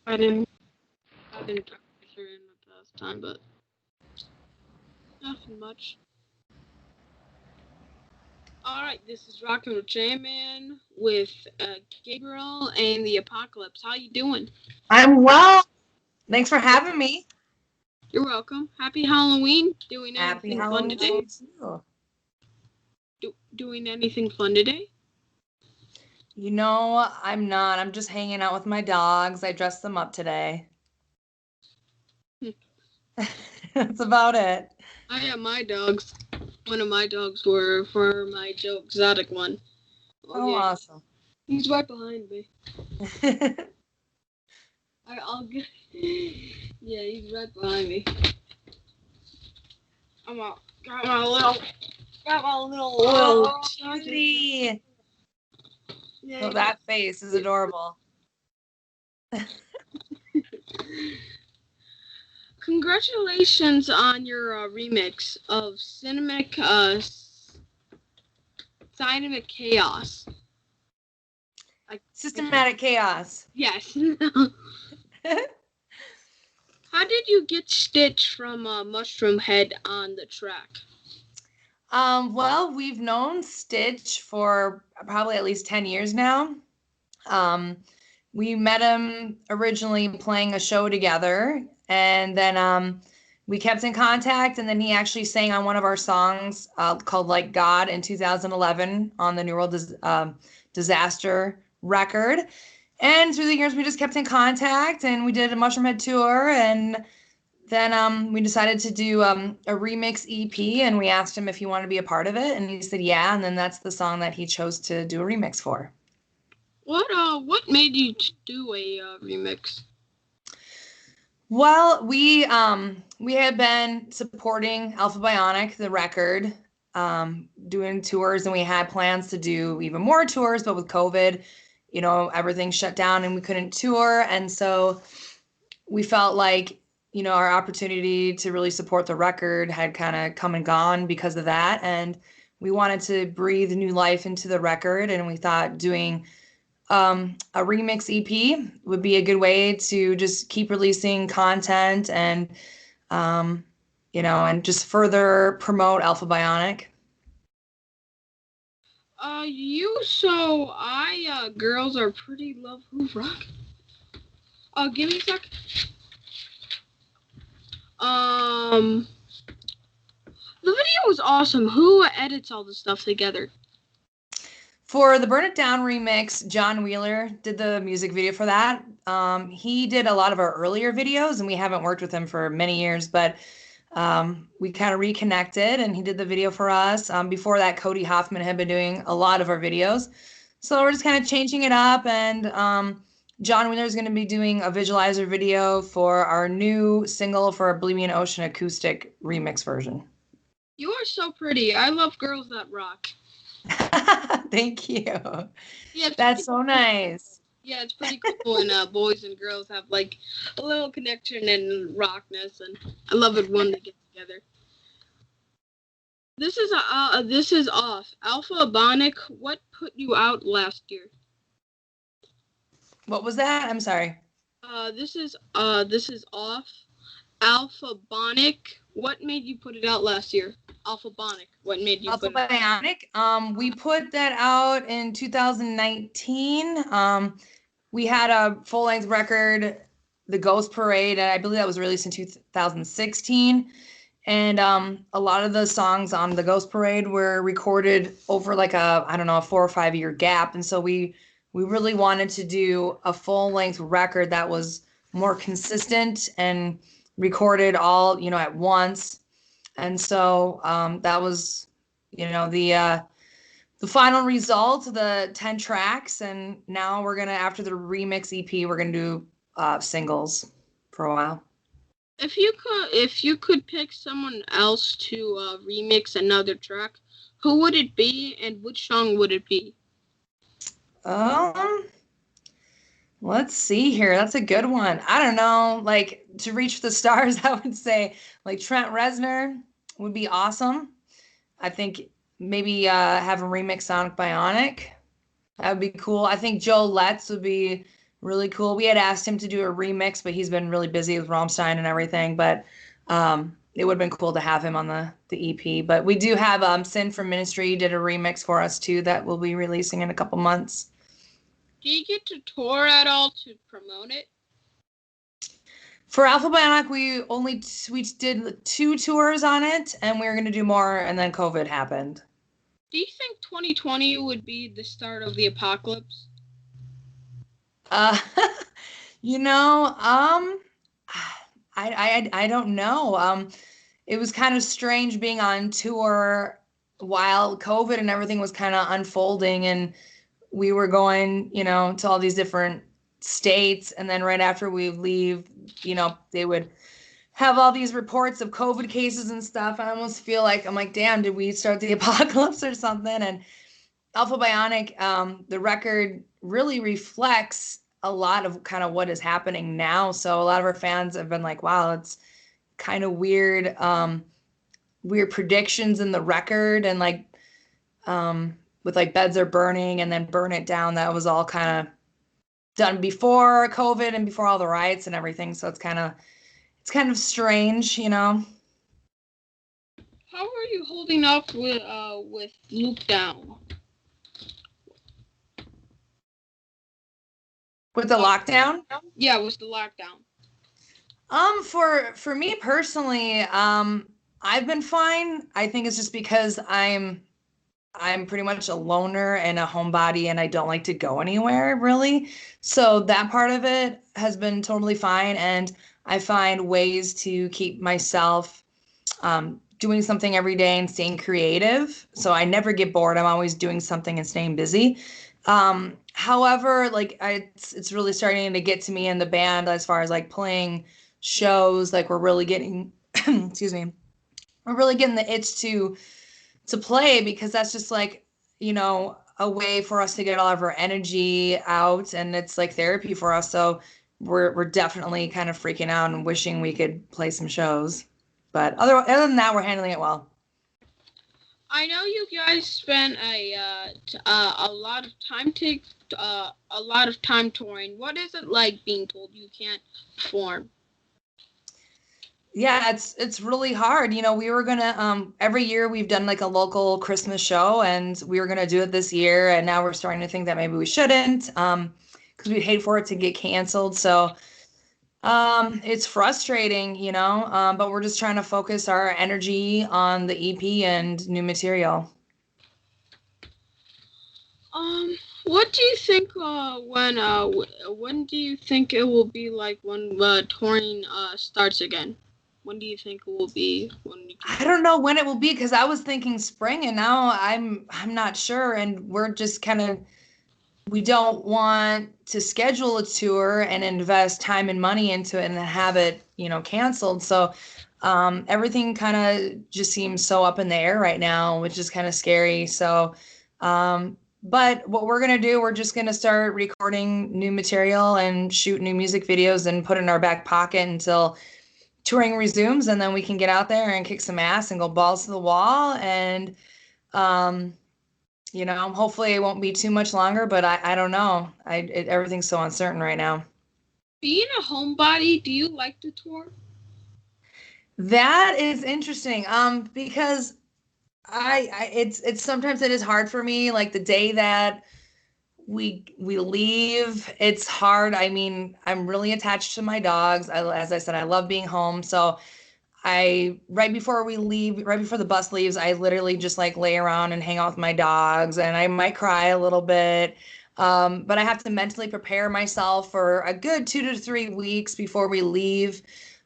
I didn't. I didn't talk to her in the past time, but nothing much. All right, this is Rockin' with J-Man with Gabriel and the Apocalypse. How you doing? I'm well. Thanks for having me. You're welcome. Happy Halloween. Doing Happy anything fun Halloween to you today? too. Doing anything fun today? You know, I'm not. I'm just hanging out with my dogs. I dressed them up today. That's about it. I have my dogs. One of my dogs were for my Joe Exotic one. Oh Oh, yeah, awesome. he's right behind me. I'll get. Yeah, he's right behind me. I'm out. Got my little Oh, charger. cutie. Yeah. Oh, that face is adorable. Congratulations on your remix of Cinematic Chaos. Systematic chaos. Yes. How did you get Stitch from Mushroom Head on the track? Well, we've known Stitch for probably at least 10 years now. We met him originally playing a show together, and then we kept in contact, and then he actually sang on one of our songs called Like God in 2011 on the New World Disaster record. And through the years, we just kept in contact, and we did a Mushroom Head tour, and then we decided to do a remix EP, and we asked him if he wanted to be a part of it, and he said yeah, and then that's the song that he chose to do a remix for. What made you do a remix? Well, we had been supporting Alpha Bionic, the record, doing tours, and we had plans to do even more tours, but with COVID, everything shut down and we couldn't tour, and so we felt like our opportunity to really support the record had kind of come and gone because of that, and we wanted to breathe new life into the record, and we thought doing a remix EP would be a good way to just keep releasing content and just further promote Alpha Bionic. Girls are pretty love who rock. Give me a sec. The video was awesome. Who edits all the stuff together? For the Burn It Down remix, John Wheeler did the music video for that. He did a lot of our earlier videos, and we haven't worked with him for many years, but we kind of reconnected, and he did the video for us. Before that, Cody Hoffman had been doing a lot of our videos. So we're just kind of changing it up, and John Wheeler is going to be doing a visualizer video for our new single for Believe Me in Ocean acoustic remix version. You are so pretty. I love girls that rock. Thank you. Yeah, that's so nice. Yeah, it's pretty cool when boys and girls have like a little connection and rockness, and I love it when they get together. This is off. Alpha Bionic, what put you out last year? What was that? I'm sorry. This is off. Alpha Bionic, what made you put it out last year? Alpha Bionic, what made you Alpha put it out? Bionic. We put that out in 2019. We had a full-length record, The Ghost Parade, and I believe that was released in 2016. And a lot of the songs on The Ghost Parade were recorded over like a 4 or 5 year gap. And so we really wanted to do a full-length record that was more consistent and recorded all, at once. And so that was, the final result, the 10 tracks. And now we're going to, after the remix EP, we're going to do singles for a while. If you could pick someone else to remix another track, who would it be and which song would it be? Let's see here. That's a good one. I don't know. Like, to reach the stars, I would say like Trent Reznor would be awesome. I think maybe have a remix Sonic Bionic. That would be cool. I think Joe Letts would be really cool. We had asked him to do a remix, but he's been really busy with Rammstein and everything. But it would have been cool to have him on the EP. But we do have Sin from Ministry did a remix for us too that we'll be releasing in a couple months. Do you get to tour at all to promote it? For Alpha Bionic, we did 2 tours on it, and we were going to do more, and then COVID happened. Do you think 2020 would be the start of the apocalypse? Uh, you know, I don't know. It was kind of strange being on tour while COVID and everything was kind of unfolding, and we were going, to all these different states, and then right after we leave, they would have all these reports of COVID cases and stuff. I almost feel like I'm like, damn, did we start the apocalypse or something? And Alpha Bionic, the record really reflects a lot of kind of what is happening now. So a lot of our fans have been like, wow, it's kind of weird, weird predictions in the record, and like with like Beds Are Burning and then Burn It Down. That was all kind of done before COVID and before all the riots and everything. So it's kind of strange, How are you holding up with Luke Down? With the lockdown? Yeah, with the lockdown. For me personally, I've been fine. I think it's just because I'm pretty much a loner and a homebody, and I don't like to go anywhere really. So that part of it has been totally fine, and I find ways to keep myself doing something every day and staying creative. So I never get bored. I'm always doing something and staying busy. However, like it's really starting to get to me in the band as far as like playing shows. Like we're really getting, excuse me, we're really getting the itch to play, because that's just like, a way for us to get all of our energy out, and it's like therapy for us. So we're definitely kind of freaking out and wishing we could play some shows. But other than that, we're handling it well. I know you guys spent a lot of time touring. What is it like being told you can't perform? Yeah, it's really hard. We were gonna every year we've done like a local Christmas show, and we were gonna do it this year, and now we're starting to think that maybe we shouldn't, because we'd hate for it to get canceled. So it's frustrating, but we're just trying to focus our energy on the EP and new material. What do you think when do you think it will be like when touring starts again? When do you think it will be when you I don't know when it will be, because I was thinking spring, and now I'm not sure, and we're just kind of, we don't want to schedule a tour and invest time and money into it and then have it, canceled. So everything kind of just seems so up in the air right now, which is kind of scary. So but what we're going to do, we're just going to start recording new material and shoot new music videos and put it in our back pocket until touring resumes, and then we can get out there and kick some ass and go balls to the wall. And hopefully it won't be too much longer, but I don't know. Everything's so uncertain right now. Being a homebody, do you like to tour? That is interesting. Because it's sometimes it is hard for me. Like the day that we leave, it's hard. I mean, I'm really attached to my dogs. As I said, I love being home. So right before the bus leaves, I literally just like lay around and hang out with my dogs, and I might cry a little bit. But I have to mentally prepare myself for a good 2 to 3 weeks before we leave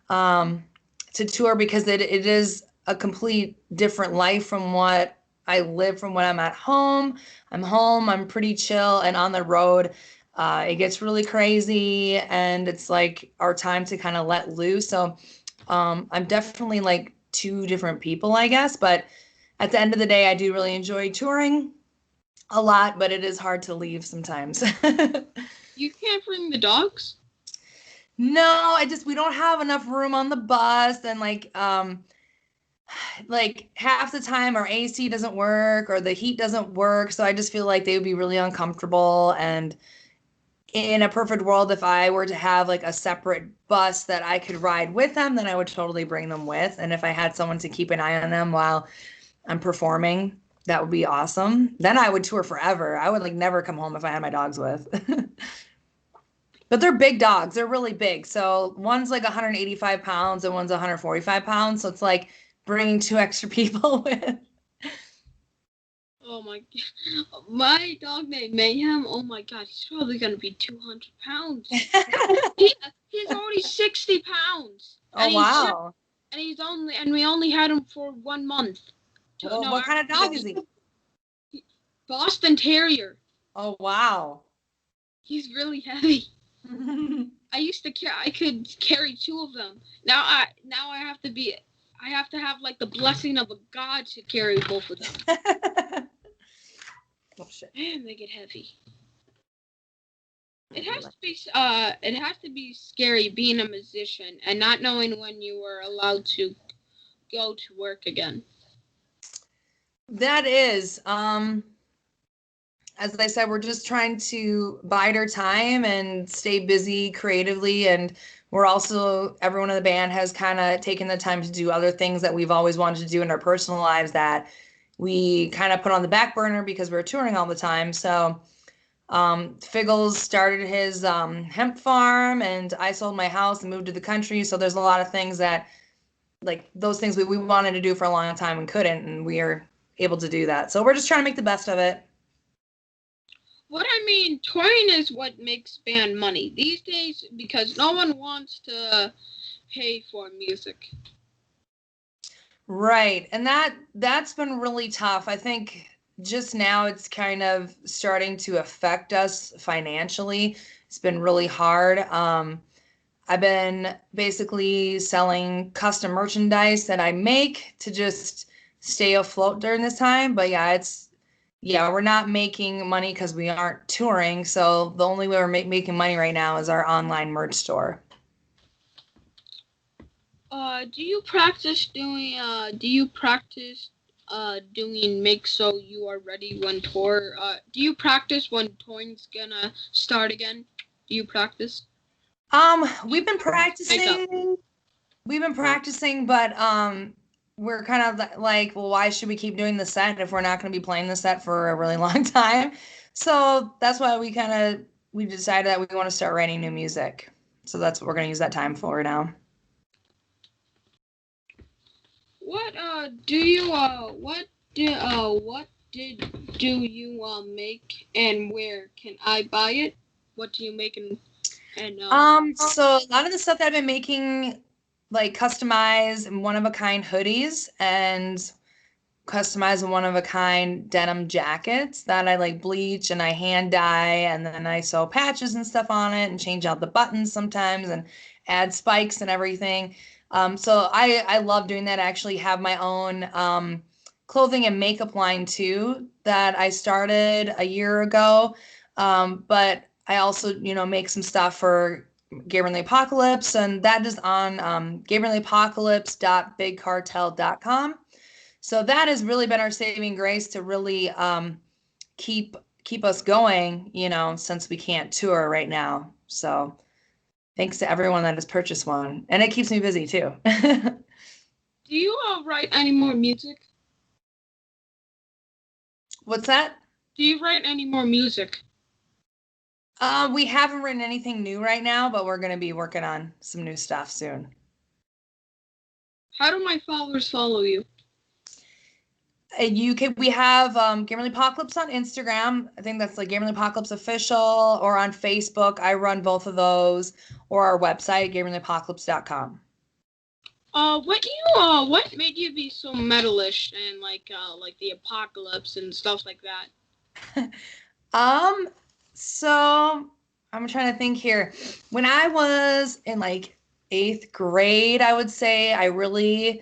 to tour, because it is a complete different life from what I live from when I'm at home. I'm home, I'm pretty chill, and on the road, it gets really crazy, and it's like our time to kind of let loose. So I'm definitely like 2 different people, I guess. But at the end of the day, I do really enjoy touring a lot, but it is hard to leave sometimes. You can't bring the dogs? No, we don't have enough room on the bus, and like half the time our AC doesn't work or the heat doesn't work. So I just feel like they would be really uncomfortable, and in a perfect world, if I were to have like a separate bus that I could ride with them, then I would totally bring them with. And if I had someone to keep an eye on them while I'm performing, that would be awesome. Then I would tour forever. I would like never come home if I had my dogs with. But they're big dogs. They're really big. So one's like 185 pounds and one's 145 pounds. So it's like bringing two extra people with. Oh my god. My dog named Mayhem, oh my god, he's probably gonna be 200 pounds. He's already 60 pounds. Oh, wow. And we only had him for 1 month. Well, no, what kind of dog is he? Boston Terrier. Oh, wow. He's really heavy. I could carry 2 of them. Now I have to have like the blessing of a god to carry both of them. Oh shit. Man, they get heavy. It has to be scary being a musician and not knowing when you were allowed to go to work again. That is, as I said, we're just trying to bide our time and stay busy creatively. And we're also, everyone in the band has kind of taken the time to do other things that we've always wanted to do in our personal lives that we kind of put on the back burner because we're touring all the time. So Figgles started his hemp farm, and I sold my house and moved to the country. So there's a lot of things that, like those things we wanted to do for a long time and couldn't, and we are able to do that. So we're just trying to make the best of it. What I mean, touring is what makes band money these days because no one wants to pay for music. Right. And that's been really tough. I think just now it's kind of starting to affect us financially. It's been really hard. I've been basically selling custom merchandise that I make to just stay afloat during this time. But yeah, we're not making money because we aren't touring. So the only way we're making money right now is our online merch store. Do you practice doing make so you are ready when tour? Do you practice when touring's gonna start again? Do you practice? We've been practicing. But we're kind of like, well, why should we keep doing the set if we're not going to be playing the set for a really long time? So that's why we decided that we want to start writing new music. So that's what we're going to use that time for now. What did you make and where can I buy it? What do you make and so a lot of the stuff that I've been making, like customize one-of-a-kind hoodies and customize one-of-a-kind denim jackets that I like bleach and I hand dye, and then I sew patches and stuff on it and change out the buttons sometimes and add spikes and everything. So I love doing that. I actually have my own clothing and makeup line too that I started a year ago. But I also, make some stuff for Gabriel and the Apocalypse, and that is on gabrielapocalypse.bigcartel.com. So that has really been our saving grace to really keep us going, since we can't tour right now. So thanks to everyone that has purchased one, and it keeps me busy too. Do you write any more music? What's that? Do you write any more music? We haven't written anything new right now, but we're going to be working on some new stuff soon. How do my followers follow you? We have Gabriel Apocalypse on Instagram. I think that's like Gabriel Apocalypse Official, or on Facebook. I run both of those, or our website, gabrielapocalypse.com. What made you be so metalish and like the Apocalypse and stuff like that? So I'm trying to think here. When I was in like 8th grade, I would say I really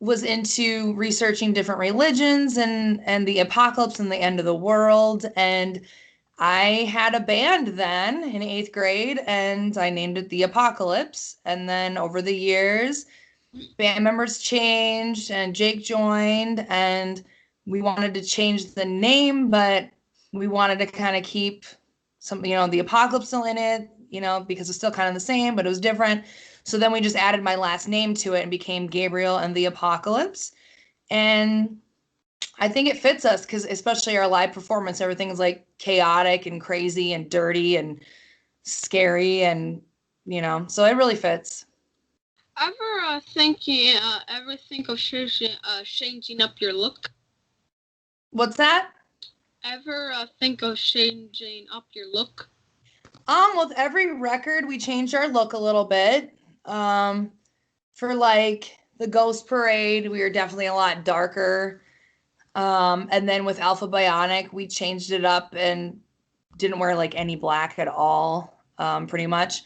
was into researching different religions and the apocalypse and the end of the world. And I had a band then in 8th grade, and I named it The Apocalypse. And then over the years, band members changed and Jake joined, and we wanted to change the name, but we wanted to kind of keep some, the apocalypse still in it, because it's still kind of the same, but it was different. So then we just added my last name to it and became Gabriel and the Apocalypse. And I think it fits us because especially our live performance, everything's like chaotic and crazy and dirty and scary and, so it really fits. Ever think of changing up your look? What's that? Ever think of changing up your look? With every record, we changed our look a little bit. For like the Ghost Parade, we were definitely a lot darker. And then with Alpha Bionic, we changed it up and didn't wear like any black at all, pretty much.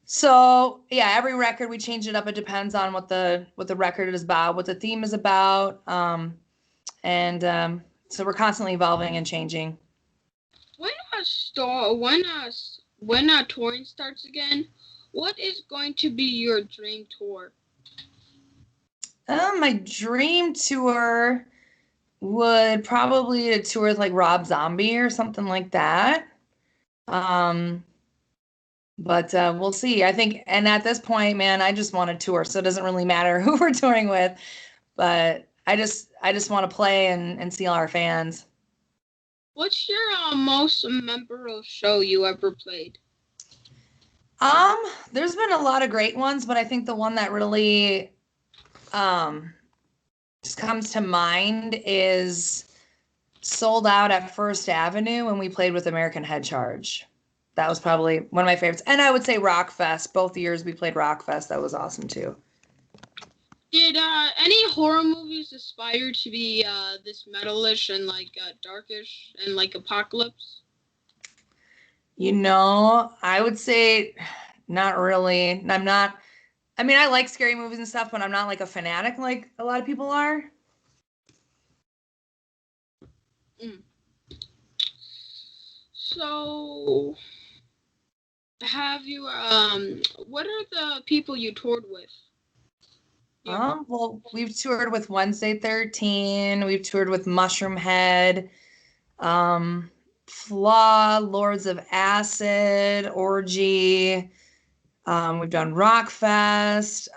So yeah, every record we change it up. It depends on what the record is about, what the theme is about, and so we're constantly evolving and changing. When touring starts again, what is going to be your dream tour? My dream tour would probably a tour with like Rob Zombie or something like that. But we'll see. I think, and at this point, man, I just want to tour, so it doesn't really matter who we're touring with. But I just want to play and see all our fans. What's your most memorable show you ever played? There's been a lot of great ones, but I think the one that really just comes to mind is Sold Out at First Avenue when we played with American Head Charge. That was probably one of my favorites. And I would say Rockfest. Both years we played Rockfest. That was awesome too. Did any horror movies aspire to be this metalish and like darkish and like apocalypse? I would say not really. I like scary movies and stuff, but I'm not like a fanatic like a lot of people are. So, have you what are the people you toured with? Well, we've toured with Wednesday 13. We've toured with Mushroom Head, Flaw, Lords of Acid, Orgy. We've done Rockfest.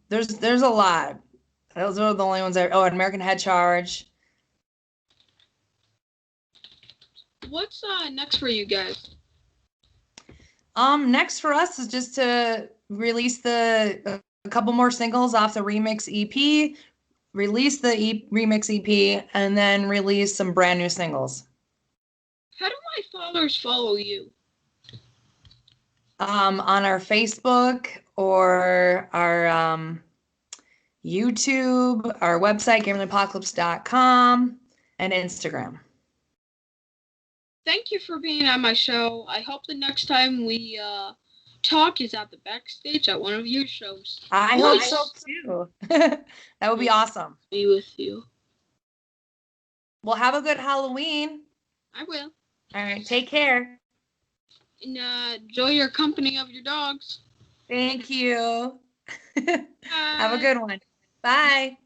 There's a lot. Those are the only ones that. Oh, American Head Charge. What's next for you guys? Next for us is just to release a couple more singles off the remix EP, release the remix EP, and then release some brand new singles. How do my followers follow you? On our Facebook or our YouTube, our website, GameApocalypse.com, and Instagram. Thank you for being on my show. I hope the next time we talk is at the backstage at one of your shows. I hope so too. That would be awesome. Be with you. Well, have a good Halloween. I will. All right, take care. And enjoy your company of your dogs. Thank you. Have a good one. Bye.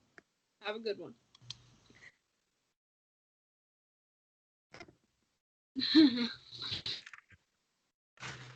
Have a good one.